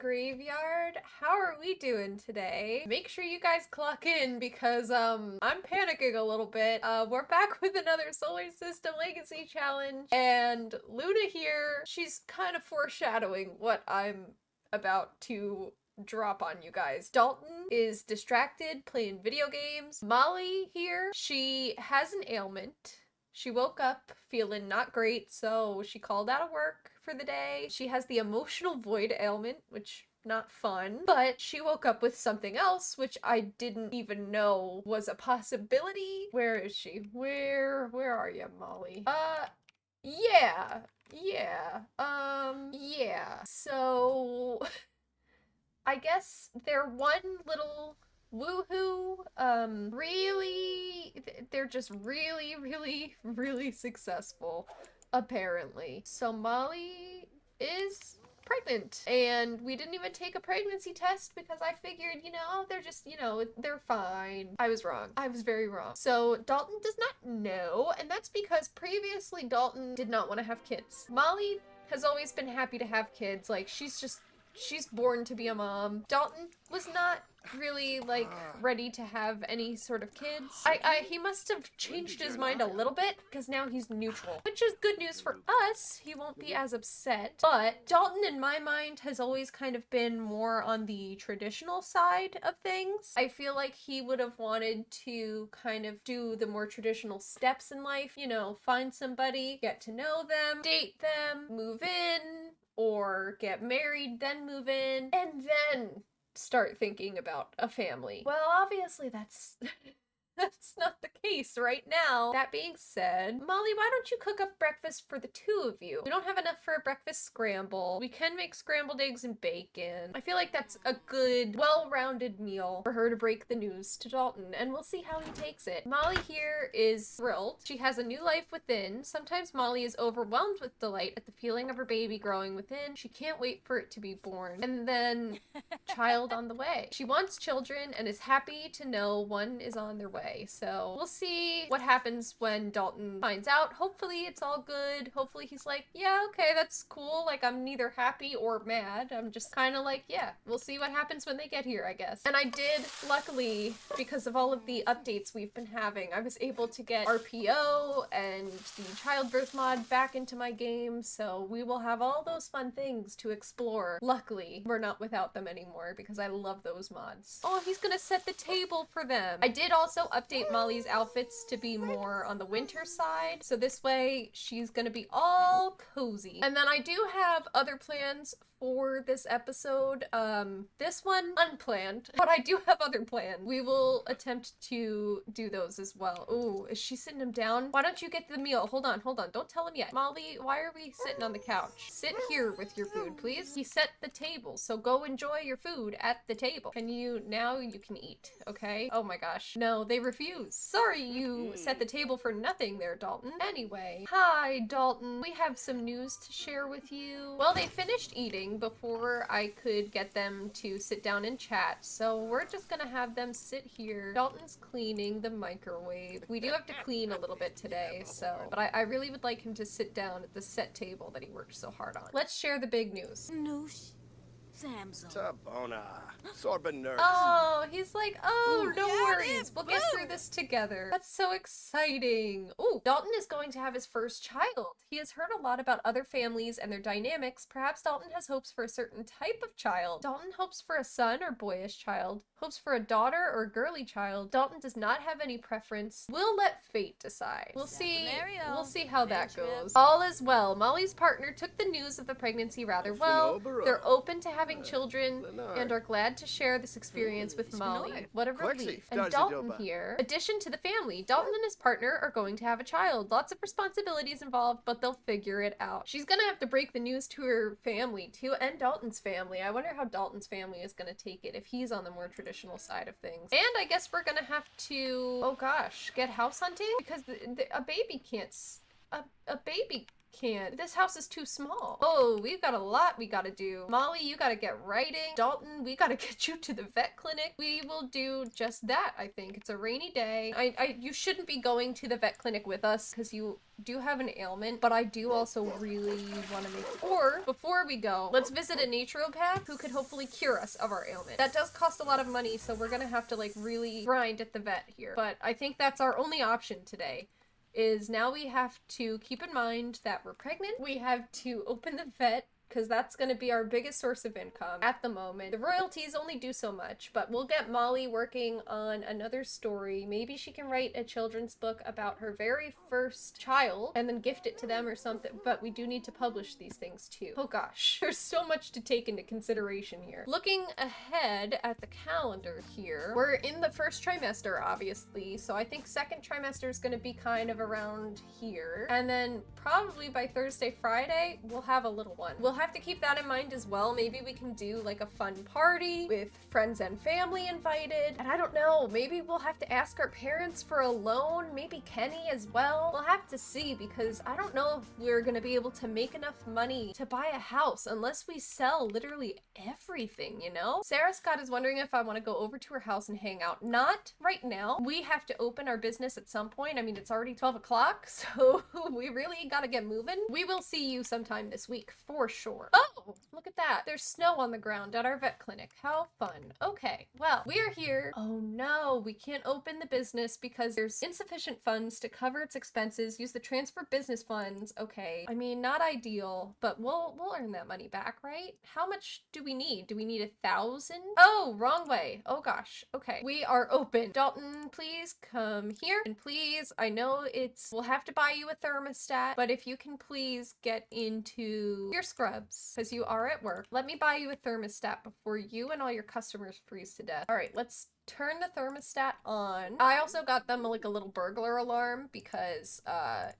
graveyard. How are we doing today? Make sure you guys clock in because I'm panicking a little bit. We're back with another Solar System Legacy Challenge, and Luna here, she's kind of foreshadowing what I'm about to drop on you guys. Dalton is distracted playing video games. Molly here, she has an ailment. She woke up feeling not great, so she called out of work for the day. She has the emotional void ailment, which not fun, but she woke up with something else, which I didn't even know was a possibility. Where is she? Where are you, Molly? Yeah. So I guess they're one little woohoo, they're just really successful, apparently. So Molly is pregnant, and we didn't even take a pregnancy test because I figured, they're just, they're fine. I was wrong. I was very wrong. So Dalton does not know, and that's because previously Dalton did not want to have kids. Molly has always been happy to have kids. Like, she's born to be a mom. Dalton was not really, ready to have any sort of kids. He must have changed his mind a little bit, because now he's neutral. Which is good news for us. He won't be as upset. But Dalton, in my mind, has always kind of been more on the traditional side of things. I feel like he would have wanted to kind of do the more traditional steps in life. Find somebody, get to know them, date them, move in, or get married, then move in, and then start thinking about a family. Well, obviously that's that's not the case right now. That being said, Molly, why don't you cook up breakfast for the two of you? We don't have enough for a breakfast scramble. We can make scrambled eggs and bacon. I feel like that's a good, well-rounded meal for her to break the news to Dalton, and we'll see how he takes it. Molly here is thrilled. She has a new life within. Sometimes Molly is overwhelmed with delight at the feeling of her baby growing within. She can't wait for it to be born. And then, child on the way. She wants children and is happy to know one is on their way. So we'll see what happens when Dalton finds out. Hopefully it's all good. Hopefully he's like, yeah, okay, that's cool. Like, I'm neither happy or mad. I'm just kind of like, yeah, we'll see what happens when they get here, I guess. And I did, luckily, because of all of the updates we've been having, I was able to get RPO and the childbirth mod back into my game. So we will have all those fun things to explore. Luckily, we're not without them anymore because I love those mods. Oh, he's gonna set the table for them. I did also update Molly's outfits to be more on the winter side, so this way she's gonna be all cozy. And then I do have other plans for this episode. This one unplanned, but I do have other plans. We will attempt to do those as well. Ooh, is she sitting him down? Why don't you get the meal? Hold on. Don't tell him yet. Molly, why are we sitting on the couch? Sit here with your food, please. He set the table, so go enjoy your food at the table. Now you can eat, okay? Oh my gosh. No, they refuse. Sorry you set the table for nothing there, Dalton. Anyway, hi, Dalton. We have some news to share with you. Well, they finished eating before I could get them to sit down and chat, so we're just gonna have them sit here. Dalton's cleaning the microwave. We do have to clean a little bit today, but I really would like him to sit down at the set table that he worked so hard on. Let's share the big news. Noosh. Samson. Tabona. Sorben nurse. Oh, he's like, oh, Ooh, no yeah, worries. We'll get through this together. That's so exciting. Ooh, Dalton is going to have his first child. He has heard a lot about other families and their dynamics. Perhaps Dalton has hopes for a certain type of child. Dalton hopes for a son or boyish child. Hopes for a daughter or girly child. Dalton does not have any preference. We'll let fate decide. We'll see how that goes. All is well. Molly's partner took the news of the pregnancy rather well. They're open to having children and are glad to share this experience with Molly. What a relief. And Dalton here, addition to the family, Dalton and his partner are going to have a child. Lots of responsibilities involved, but they'll figure it out. She's gonna have to break the news to her family too, and Dalton's family. I wonder how Dalton's family is gonna take it if he's on the more traditional side of things. And I guess we're gonna have to, oh gosh, get house hunting because a baby can't, a baby can't. This house is too small. Oh, we've got a lot we gotta do. Molly, you gotta get writing. Dalton, we gotta get you to the vet clinic. We will do just that, I think. It's a rainy day. You shouldn't be going to the vet clinic with us because you do have an ailment, but I do also really want to before we go, let's visit a naturopath who could hopefully cure us of our ailment. That does cost a lot of money, so we're gonna have to like really grind at the vet here. But I think that's our only option today. Is now we have to keep in mind that we're pregnant. We have to open the vet because that's going to be our biggest source of income at the moment. The royalties only do so much, but we'll get Molly working on another story. Maybe she can write a children's book about her very first child and then gift it to them or something, but we do need to publish these things too. Oh gosh, there's so much to take into consideration here. Looking ahead at the calendar here, we're in the first trimester, obviously, so I think second trimester is going to be kind of around here. And then probably by Thursday, Friday, we'll have a little one. We'll have to keep that in mind as well. Maybe we can do like a fun party with friends and family invited. And I don't know, maybe we'll have to ask our parents for a loan, maybe Kenny as well. We'll have to see because I don't know if we're gonna be able to make enough money to buy a house unless we sell literally everything, you know? Sarah Scott is wondering if I want to go over to her house and hang out. Not right now. We have to open our business at some point. I mean, it's already 12 o'clock, so we really gotta get moving. We will see you sometime this week for sure. Oh, look at that. There's snow on the ground at our vet clinic. How fun. Okay, well, we're here. Oh no, we can't open the business because there's insufficient funds to cover its expenses. Use the transfer business funds. Okay, I mean, not ideal, but we'll earn that money back, right? How much do we need? Do we need 1,000? Oh, wrong way. Oh gosh. Okay, we are open. Dalton, please come here. And please, I know we'll have to buy you a thermostat, but if you can please get into your scrubs because you are at work. Let me buy you a thermostat before you and all your customers freeze to death. All right, let's turn the thermostat on. I also got them like a little burglar alarm because,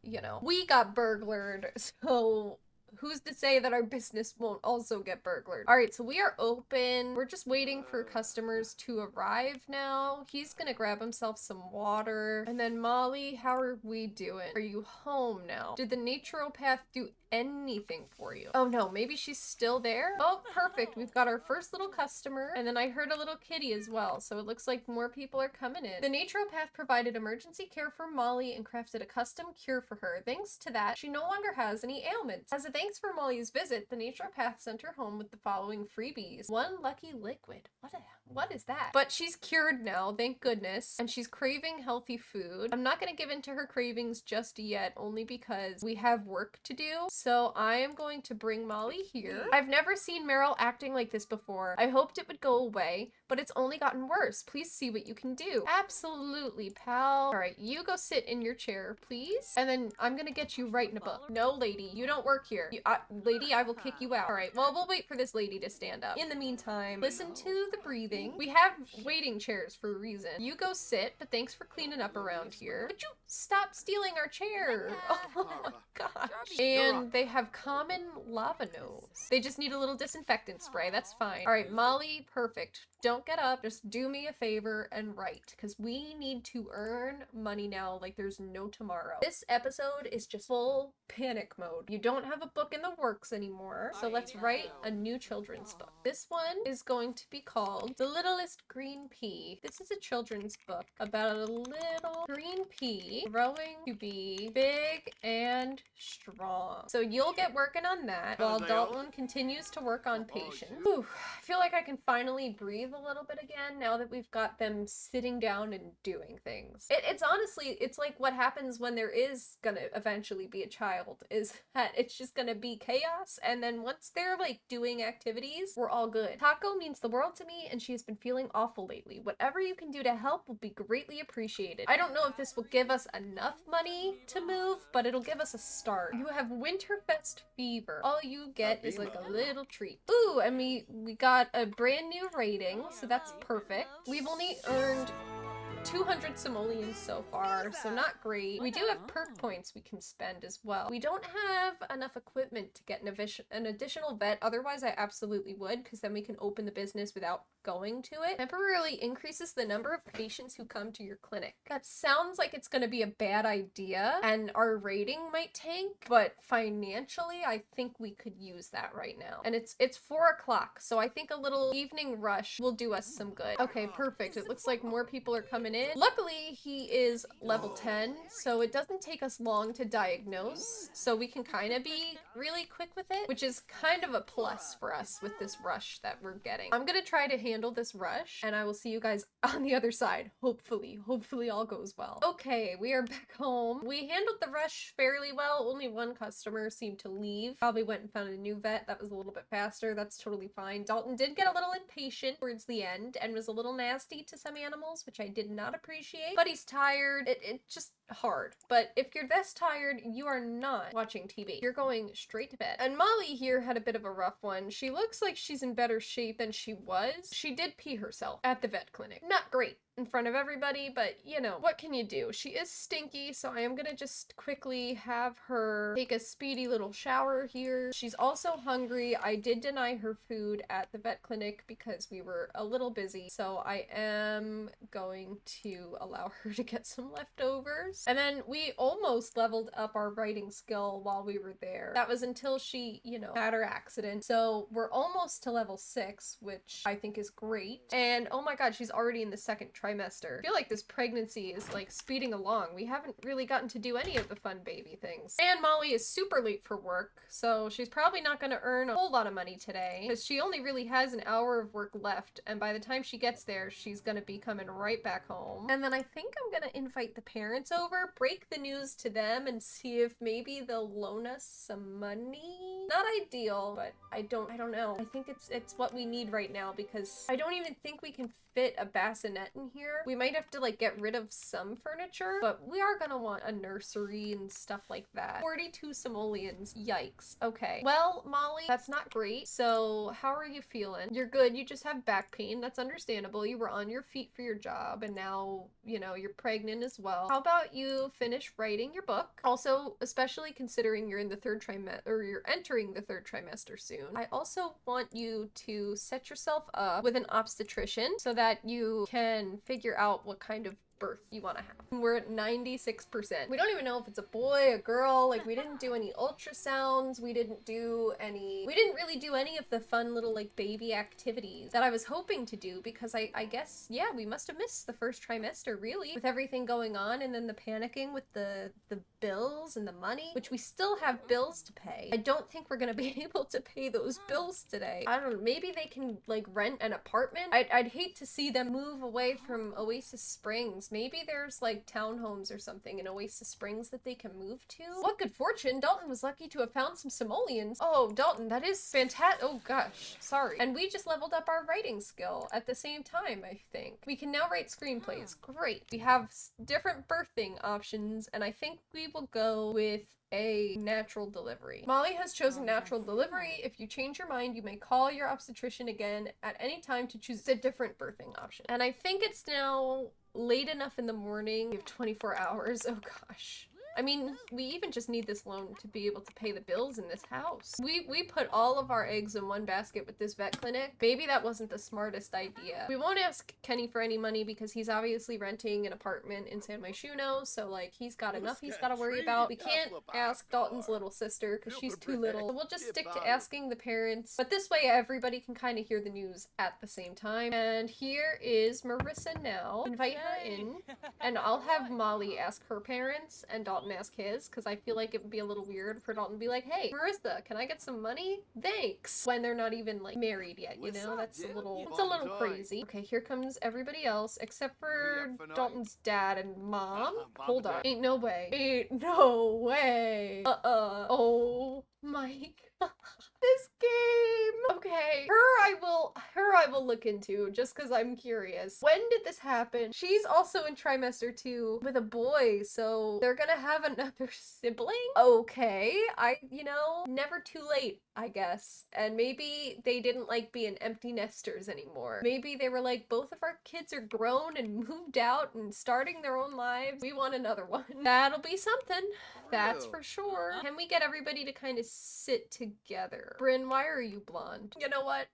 you know, we got burglared, so who's to say that our business won't also get burglared? All right, so we are open. We're just waiting for customers to arrive now. He's gonna grab himself some water. And then Molly, how are we doing? Are you home now? Did the naturopath do anything for you? Oh no, maybe she's still there? Oh, perfect. We've got our first little customer. And then I heard a little kitty as well. So it looks like more people are coming in. The naturopath provided emergency care for Molly and crafted a custom cure for her. Thanks to that, she no longer has any ailments. As a thanks for Molly's visit, the naturopath sent her home with the following freebies. One lucky liquid. What is that? But she's cured now, thank goodness. And she's craving healthy food. I'm not gonna give in to her cravings just yet, only because we have work to do. So I am going to bring Molly here. I've never seen Meryl acting like this before. I hoped it would go away, but it's only gotten worse. Please see what you can do. Absolutely, pal. All right, you go sit in your chair, please. And then I'm gonna get you writing a book. No, lady, you don't work here. Lady, I will kick you out. All right, well, we'll wait for this lady to stand up. In the meantime, listen to the breathing. We have waiting chairs for a reason. You go sit, but thanks for cleaning up around here. Would you stop stealing our chair? Oh my gosh. And they have common lava nose. They just need a little disinfectant spray. That's fine. All right, Molly, perfect. Don't get up. Just do me a favor and write, because we need to earn money now like there's no tomorrow. This episode is just full panic mode. You don't have a book in the works anymore, so let's write a new children's book. This one is going to be called The Littlest Green Pea. This is a children's book about a little green pea growing to be big and strong. So you'll get working on that while Dalton continues to work on patience. Whew, I feel like I can finally breathe a little bit again now that we've got them sitting down and doing things. It's honestly, it's like what happens when there is gonna eventually be a child, is that it's just gonna be chaos, and then once they're like doing activities, we're all good. Taco means the world to me, and she has been feeling awful lately. Whatever you can do to help will be greatly appreciated. I don't know if this will give us enough money to move, but it'll give us a start. You have Winterfest fever. All you get is like a little treat. Ooh, and we got a brand new rating, so that's perfect. We've only earned 200 simoleons so far, so not great. We do have perk points we can spend as well. We don't have enough equipment to get an additional vet, otherwise I absolutely would, because then we can open the business without going to it. Temporarily increases the number of patients who come to your clinic. That sounds like it's going to be a bad idea and our rating might tank, but financially I think we could use that right now. And it's 4 o'clock, so I think a little evening rush will do us some good. Okay, perfect. It looks like more people are coming in. Luckily, he is level 10, so it doesn't take us long to diagnose, so we can kind of be really quick with it, which is kind of a plus for us with this rush that we're getting. I'm gonna try to handle this rush, and I will see you guys on the other side. Hopefully all goes well. Okay, we are back home. We handled the rush fairly well. Only one customer seemed to leave. Probably went and found a new vet. That was a little bit faster. That's totally fine. Dalton did get a little impatient towards the end and was a little nasty to some animals, which I did not appreciate. But he's tired. It's just hard. But if you're this tired, you are not watching TV. You're going straight to bed. And Molly here had a bit of a rough one. She looks like she's in better shape than she was. She did pee herself at the vet clinic. Not great in front of everybody, but you know, what can you do? She is stinky, so I am gonna just quickly have her take a speedy little shower here. She's also hungry. I did deny her food at the vet clinic because we were a little busy, so I am going to allow her to get some leftovers. And then we almost leveled up our writing skill while we were there. That was until she, you know, had her accident. So we're almost to level 6, which I think is great. And oh my god, she's already in the second trimester. I feel like this pregnancy is like speeding along. We haven't really gotten to do any of the fun baby things. And Molly is super late for work, so she's probably not going to earn a whole lot of money today because she only really has an hour of work left, and by the time she gets there, she's going to be coming right back home. And then I think I'm going to invite the parents over, break the news to them, and see if maybe they'll loan us some money. Not ideal, but I don't know. I think it's what we need right now because I don't even think we can fit a bassinet in here. We might have to like get rid of some furniture, but we are gonna want a nursery and stuff like that. 42 simoleons. Yikes. Okay. Well, Molly, that's not great. So how are you feeling? You're good. You just have back pain. That's understandable. You were on your feet for your job and now, you know, you're pregnant as well. How about you finish writing your book? Also, especially considering you're in the third trimester, or you're entering the third trimester soon. I also want you to set yourself up with an obstetrician so that you can figure out what kind of birth you want to have. We're at 96%. We don't even know if it's a boy, a girl. Like, we didn't do any ultrasounds. We didn't really do any of the fun little like baby activities that I was hoping to do because I guess, yeah, we must have missed the first trimester really with everything going on, and then the panicking with the bills and the money, which we still have bills to pay. I don't think we're gonna be able to pay those bills today. I don't know, maybe they can like rent an apartment. I'd hate to see them move away from Oasis Springs. Maybe there's like townhomes or something in Oasis Springs that they can move to. What good fortune. Dalton was lucky to have found some simoleons. Oh, Dalton, that is fantastic. Oh gosh, sorry. And we just leveled up our writing skill at the same time, I think. We can now write screenplays. Great. We have different birthing options, and I think we will go with a natural delivery. Molly has chosen natural delivery. If you change your mind, you may call your obstetrician again at any time to choose a different birthing option. And I think it's now late enough in the morning. We have 24 hours. Oh gosh. I mean, we even just need this loan to be able to pay the bills in this house. We put all of our eggs in one basket with this vet clinic. Maybe that wasn't the smartest idea. We won't ask Kenny for any money because he's obviously renting an apartment in San Myshuno, so like he's got enough he's got to worry about. We can't ask Dalton's little sister because she's too little. So we'll just stick to asking the parents. But this way everybody can kind of hear the news at the same time. And here is Marissa now. Invite her in, and I'll have Molly ask her parents and Dalton ask his, because I feel like it would be a little weird for Dalton to be like, hey, Marissa, can I get some money? Thanks. When they're not even like married yet, you know? That's a little crazy. Okay, here comes everybody else except for Dalton's dad and mom. Hold on. Ain't no way. Ain't no way. Oh, Mike. This game. Okay. Her I will look into just because I'm curious. When did this happen? She's also in trimester 2 with a boy, so they're gonna have another sibling? Okay, never too late, I guess. And maybe they didn't like being empty nesters anymore. Maybe they were like, both of our kids are grown and moved out and starting their own lives. We want another one. That'll be something. That's for sure. Can we get everybody to kind of sit together? Bryn, why are you blonde? You know what?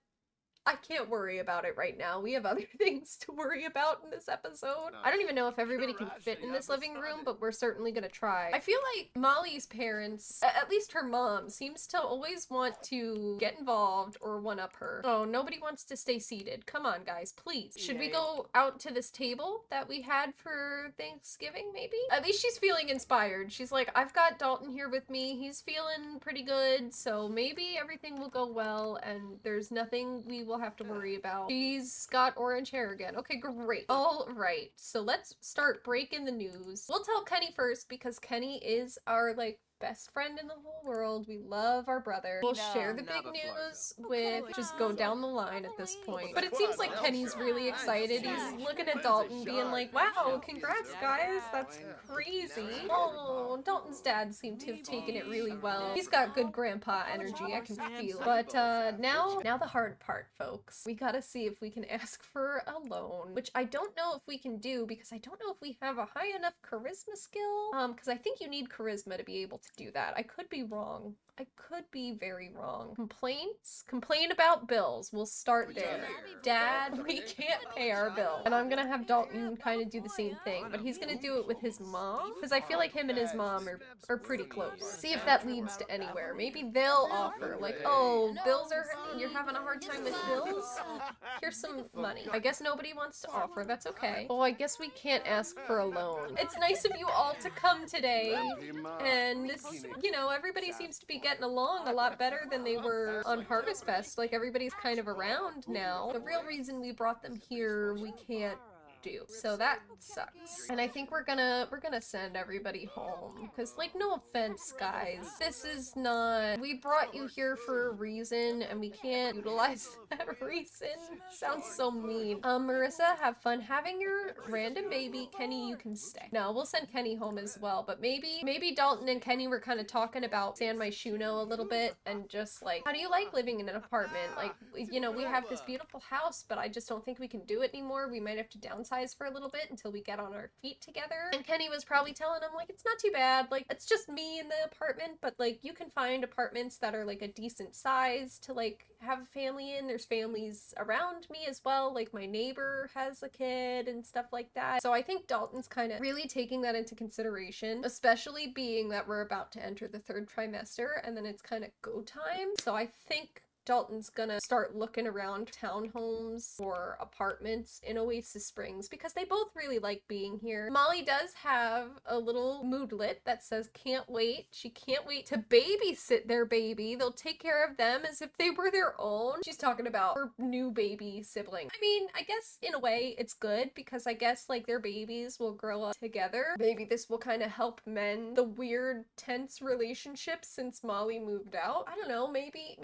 I can't worry about it right now. We have other things to worry about in this episode. I don't even know if everybody can fit in this living room, but we're certainly gonna try. I feel like Molly's parents, at least her mom, seems to always want to get involved or one-up her. Oh, nobody wants to stay seated. Come on, guys, please. Should we go out to this table that we had for Thanksgiving, maybe? At least she's feeling inspired. She's like, I've got Dalton here with me. He's feeling pretty good, so maybe everything will go well and there's nothing we will have to worry about. She's got orange hair again. Okay, great. All right, so let's start breaking the news. We'll tell Kenny first because Kenny is our, like, best friend in the whole world. We love our brother. We'll share the big news with just go down the line at this point. But it seems like Kenny's really excited. He's looking at Dalton being like, wow, congrats guys, that's crazy. Oh, Dalton's dad seemed to have taken it really well. He's got good grandpa energy, I can feel it. But now the hard part, folks. We gotta see if we can ask for a loan, which I don't know if we can do because I don't know if we have a high enough charisma skill. Because I think you need charisma to be able to do that. I could be wrong. I could be very wrong. Complaints? Complain about bills. We'll start there. Dad, we can't pay our bill. And I'm gonna have Dalton kind of do the same thing, but he's gonna do it with his mom because I feel like him and his mom are pretty close. See if that leads to anywhere. Maybe they'll offer like, oh, bills are, you're having a hard time with bills? Here's some money. I guess nobody wants to offer. That's okay. Oh, I guess we can't ask for a loan. It's nice of you all to come today. And this, everybody seems to be getting along a lot better than they were on Harvest Fest. Like, everybody's kind of around now. The real reason we brought them here, we can't do. So that sucks. And I think we're gonna send everybody home. Because, like, no offense, guys. This is not... We brought you here for a reason, and we can't utilize that reason. Sounds so mean. Marissa, have fun having your random baby. Kenny, you can stay. No, we'll send Kenny home as well, but maybe Dalton and Kenny were kind of talking about San Myshuno a little bit, and just like, how do you like living in an apartment? Like, we have this beautiful house, but I just don't think we can do it anymore. We might have to downsize for a little bit until we get on our feet together. And Kenny was probably telling him, like, it's not too bad. Like, it's just me in the apartment, but, like, you can find apartments that are, like, a decent size to, like, have a family in. There's families around me as well. Like, my neighbor has a kid and stuff like that. So I think Dalton's kind of really taking that into consideration, especially being that we're about to enter the 3rd trimester and then it's kind of go time. So I think Dalton's gonna start looking around townhomes or apartments in Oasis Springs because they both really like being here. Molly does have a little moodlet that says can't wait. She can't wait to babysit their baby. They'll take care of them as if they were their own. She's talking about her new baby sibling. I mean, I guess in a way it's good because I guess like their babies will grow up together. Maybe this will kind of help mend the weird tense relationship since Molly moved out. I don't know, maybe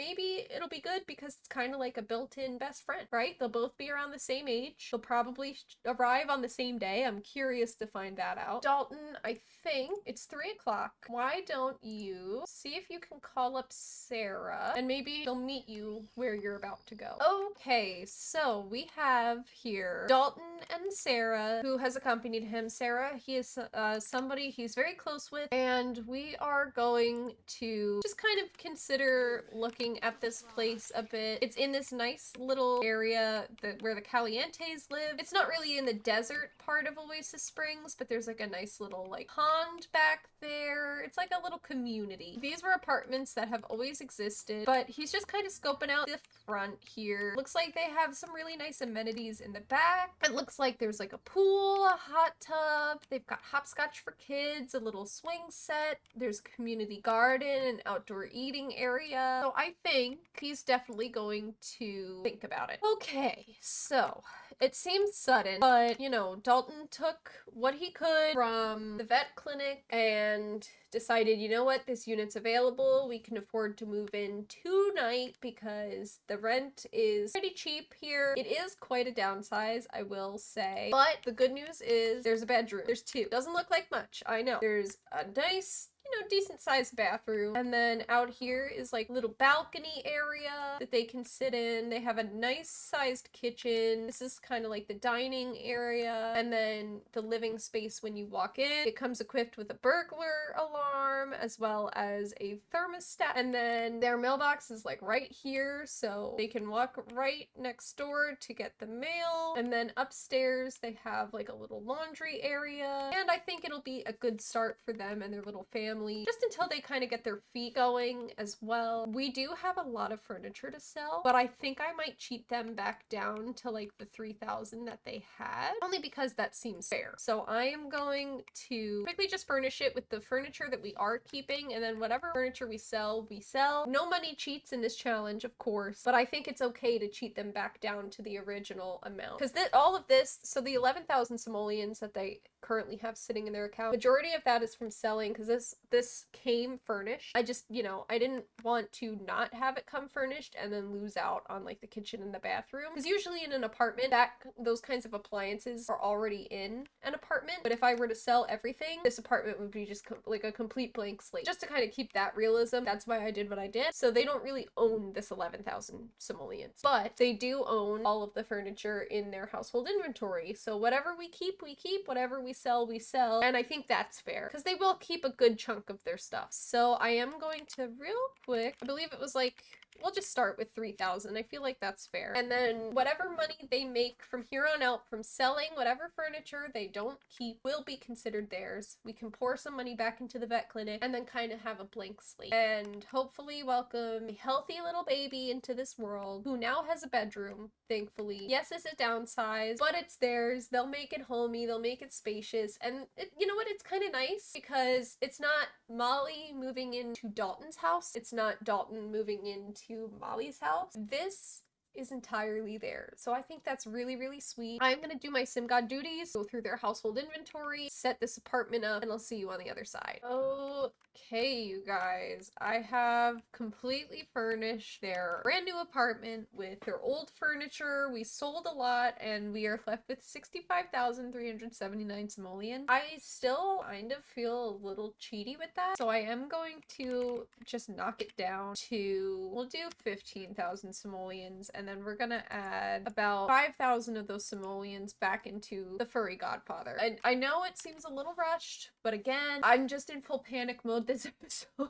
it'll be good because it's kind of like a built-in best friend, right? They'll both be around the same age. They'll probably arrive on the same day. I'm curious to find that out. Dalton, I think it's 3 o'clock. Why don't you see if you can call up Sarah and maybe they'll meet you where you're about to go. Okay, so we have here Dalton and Sarah, who has accompanied him. Sarah, he is somebody he's very close with, and we are going to just kind of consider looking at this place a bit. It's in this nice little area where the Calientes live. It's not really in the desert part of Oasis Springs, but there's like a nice little like pond back there. It's like a little community. These were apartments that have always existed, but he's just kind of scoping out the front here. Looks like they have some really nice amenities in the back. It looks like there's like a pool, a hot tub. They've got hopscotch for kids, a little swing set. There's a community garden, an outdoor eating area. So I think he's he's definitely going to think about it. Okay, so it seems sudden, but you know, Dalton took what he could from the vet clinic and decided, you know what, this unit's available. We can afford to move in tonight because the rent is pretty cheap here. It is quite a downsize, I will say. But the good news is there's a bedroom. There's two. Doesn't look like much, I know. There's a nice, you know, decent sized bathroom. And then out here is like a little balcony area that they can sit in. They have a nice sized kitchen. This is kind of like the dining area. And then the living space when you walk in. It comes equipped with a burglar alarm as well as a thermostat. And then their mailbox is like right here. So they can walk right next door to get the mail. And then upstairs they have like a little laundry area. And I think it'll be a good start for them and their little family just until they kind of get their feet going as well. We do have a lot of furniture to sell, but I think I might cheat them back down to like the 3,000 that they had, only because that seems fair. So I am going to quickly just furnish it with the furniture that we are keeping, and then whatever furniture we sell, we sell. No money cheats in this challenge, of course, but I think it's okay to cheat them back down to the original amount. Because all of this, so the 11,000 simoleons that they currently have sitting in their account, majority of that is from selling, because this came furnished. I just, you know, I didn't want to not have it come furnished and then lose out on like the kitchen and the bathroom, because usually in an apartment that those kinds of appliances are already in an apartment. But if I were to sell everything, this apartment would be just like a complete blank slate, just to kind of keep that realism. That's why I did what I did. So they don't really own this 11,000 simoleons, but they do own all of the furniture in their household inventory. So whatever we keep, we keep. Whatever we sell, we sell. And I think that's fair, because they will keep a good chunk of their stuff. So I am going to real quick, I believe it was like, we'll just start with 3,000. I feel like that's fair. And then whatever money they make from here on out from selling whatever furniture they don't keep will be considered theirs. We can pour some money back into the vet clinic and then kind of have a blank slate and hopefully welcome a healthy little baby into this world who now has a bedroom, thankfully. Yes, it's a downsize, but it's theirs. They'll make it homey, they'll make it spacious, and you know what, it's kind of nice because it's not Molly moving into Dalton's house. It's not Dalton moving into Molly's house. This is entirely theirs. So I think that's really, really sweet. I'm gonna do my sim god duties, go through their household inventory, set this apartment up, and I'll see you on the other side. Okay, you guys, I have completely furnished their brand new apartment with their old furniture. We sold a lot and we are left with 65,379 simoleons. I still kind of feel a little cheaty with that, so I am going to just knock it down to, we'll do 15,000 simoleons, and then we're gonna add about 5,000 of those simoleons back into the furry godfather. And I know it seems a little rushed, but again, I'm just in full panic mode this episode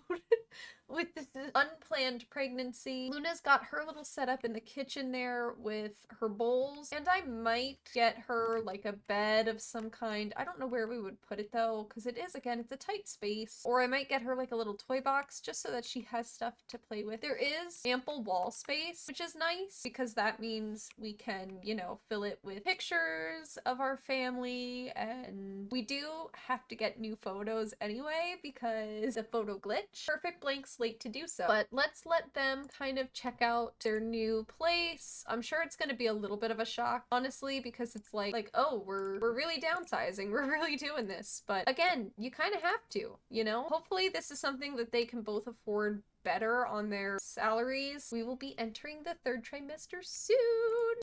with this unplanned pregnancy. Luna's got her little setup in the kitchen there with her bowls, and I might get her like a bed of some kind. I don't know where we would put it though, because it is, again, it's a tight space. Or I might get her like a little toy box just so that she has stuff to play with. There is ample wall space, which is nice because that means we can, you know, fill it with pictures of our family, and we do have to get new photos anyway because the photo glitch. Perfect blank slate to do so. But let's let them kind of check out their new place. I'm sure it's gonna be a little bit of a shock, honestly, because it's like, oh, we're really downsizing. We're really doing this. But again, you kind of have to, you know? Hopefully this is something that they can both afford better on their salaries. We will be entering the third trimester soon.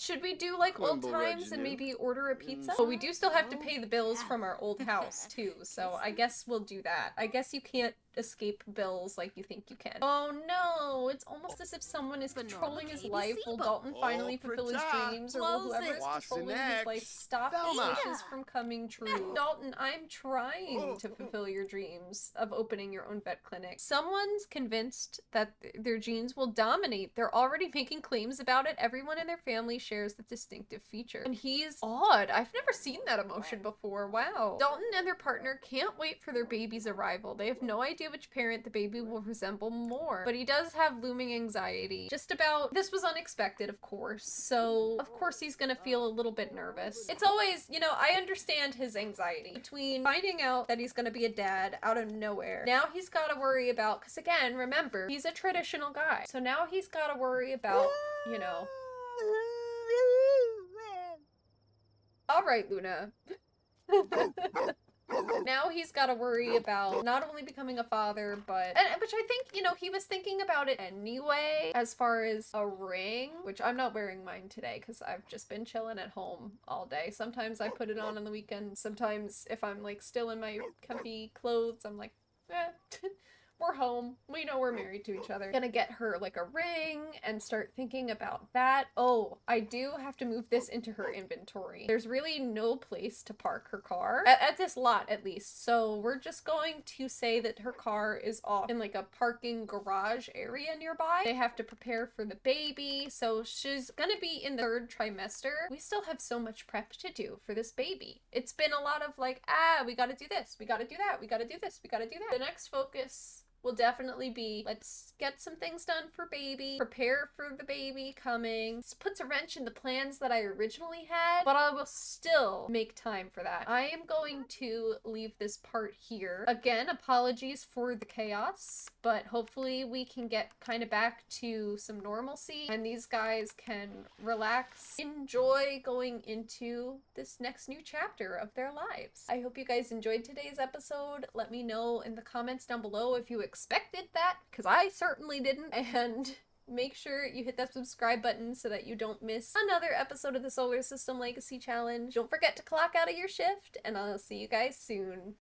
Should we do like old times and maybe order a pizza? But we do still have to pay the bills from our old house too, so I guess we'll do that. I guess you can't escape bills like you think you can. Oh no, it's almost as if someone is controlling his life. Will Dalton finally fulfill his dreams, or will whoever is controlling his life stop his wishes from coming true? Dalton, I'm trying to fulfill your dreams of opening your own vet clinic. Someone's convinced that their genes will dominate. They're already making claims about it. Everyone in their family shares the distinctive feature. And he's odd. I've never seen that emotion before. Wow. Dalton and their partner can't wait for their baby's arrival. They have no idea idea which parent the baby will resemble more, but he does have looming anxiety. Just about, this was unexpected, of course, so of course he's gonna feel a little bit nervous. It's always, you know, I understand his anxiety between finding out that he's gonna be a dad out of nowhere. Now he's gotta worry about, because again, remember, he's a traditional guy, so now he's gotta worry about, you know. All right, Luna. Now he's got to worry about not only becoming a father, but, and which I think, you know, he was thinking about it anyway, as far as a ring, which I'm not wearing mine today because I've just been chilling at home all day. Sometimes I put it on the weekend. Sometimes if I'm like still in my comfy clothes, I'm like, we're home. We know we're married to each other. Gonna get her like a ring and start thinking about that. Oh, I do have to move this into her inventory. There's really no place to park her car at this lot, at least. So we're just going to say that her car is off in like a parking garage area nearby. They have to prepare for the baby. So she's gonna be in the 3rd trimester. We still have so much prep to do for this baby. It's been a lot of like, we gotta do this, we gotta do that, we gotta do this, we gotta do that. The next focus will definitely be, let's get some things done for baby, prepare for the baby coming. This puts a wrench in the plans that I originally had, but I will still make time for that. I am going to leave this part here. Again, apologies for the chaos, but hopefully we can get kind of back to some normalcy and these guys can relax, enjoy going into this next new chapter of their lives. I hope you guys enjoyed today's episode. Let me know in the comments down below if you expected that, because I certainly didn't, and make sure you hit that subscribe button so that you don't miss another episode of the Solar System Legacy Challenge. Don't forget to clock out of your shift, and I'll see you guys soon.